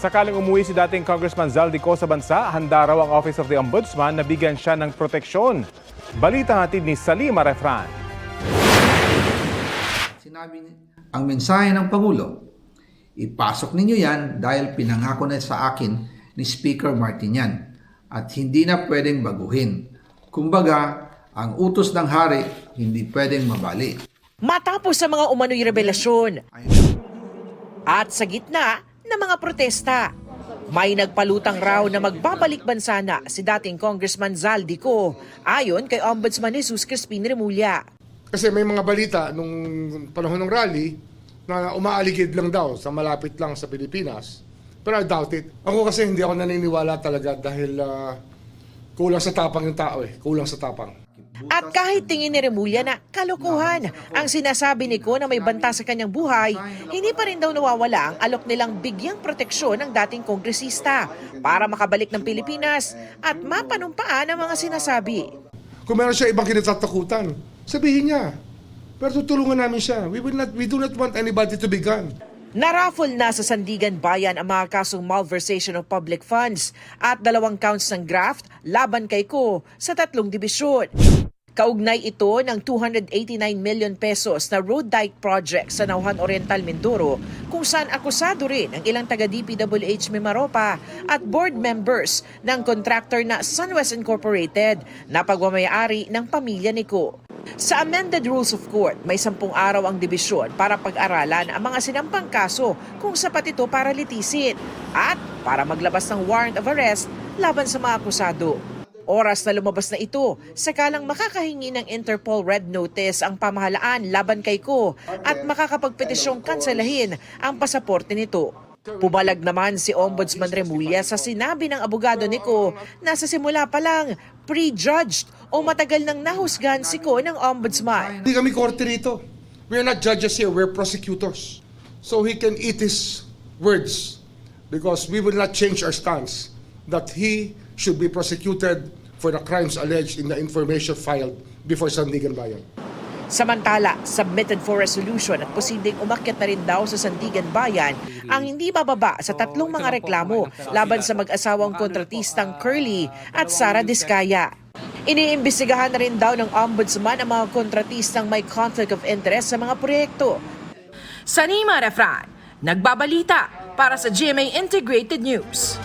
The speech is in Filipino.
Sakaling umuwi si dating Congressman Zaldico sa bansa, handa raw ang Office of the Ombudsman na bigyan siya ng proteksyon. Balita hatid ni Salima Refran. Sinabi ang mensahe ng Pangulo, ipasok ninyo yan dahil pinangako na sa akin ni Speaker Martin yan at hindi na pwedeng baguhin. Kumbaga, ang utos ng hari hindi pwedeng mabali. Matapos sa mga umano'y revelasyon at sa gitna ng mga protesta, may nagpalutang raw na magbabalik bansa na si dating Congressman Zaldico ayon kay Ombudsman Jesus Crispin Remulla. Kasi may mga balita nung panahon ng rally na umaaligid lang daw sa malapit lang sa Pilipinas. Pero I doubt it. Ako kasi hindi ako naniniwala talaga dahil kulang sa tapang yung tao Kulang sa tapang. At kahit tingin ni Remulla na kalokohan ang sinasabi ni Ko na may banta sa kanyang buhay, hindi pa rin daw nawawala ang alok nilang bigyang proteksyon ng dating kongresista para makabalik ng Pilipinas at mapanumpaan ang mga sinasabi. Kung meron siya ibang kinatatakutan, sabihin niya. Pero tutulungan namin siya. We do not want anybody to be gone. Naraffle na sa Sandigan Bayan ang mga kasong malversation of public funds at 2 counts ng graft laban kay Ko sa 3 dibisyon. Kaugnay ito ng 289 million pesos na road dike project sa Nauhan Oriental, Mindoro, kung saan akusado rin ang ilang taga-DPWH Mimaropa at board members ng contractor na Sunwest Incorporated na pagmamayari ng pamilya ni Ko. Sa amended rules of court, may 10 araw ang dibisyon para pag-aralan ang mga sinampang kaso kung sapat ito para litisin at para maglabas ng warrant of arrest laban sa mga akusado. Oras na lumabas na ito, sakalang makakahingi ng Interpol Red Notice ang pamahalaan laban kay Ko at makakapagpetisyong kanselahin ang pasaporte nito. Pumalag naman si Ombudsman Remulla sa sinabi ng abogado ni Ko na sa simula pa lang prejudged o matagal nang nahusgahan si Ko ng Ombudsman. Hindi kami korte rito. We're not judges here, we're prosecutors. So he can eat his words because we will not change our stance that he should be prosecuted for the crimes alleged in the information filed before Sandigan Bayan. Samantala, submitted for resolution at posibleng umakyat na rin daw sa Sandigan Bayan ang hindi bababa sa 3 mga reklamo laban sa mag-asawang kontratistang Curly at Sara Diskaya. Iniimbestigahan na rin daw ng Ombudsman ang mga kontratistang may conflict of interest sa mga proyekto. Salima Refran, nagbabalita para sa GMA Integrated News.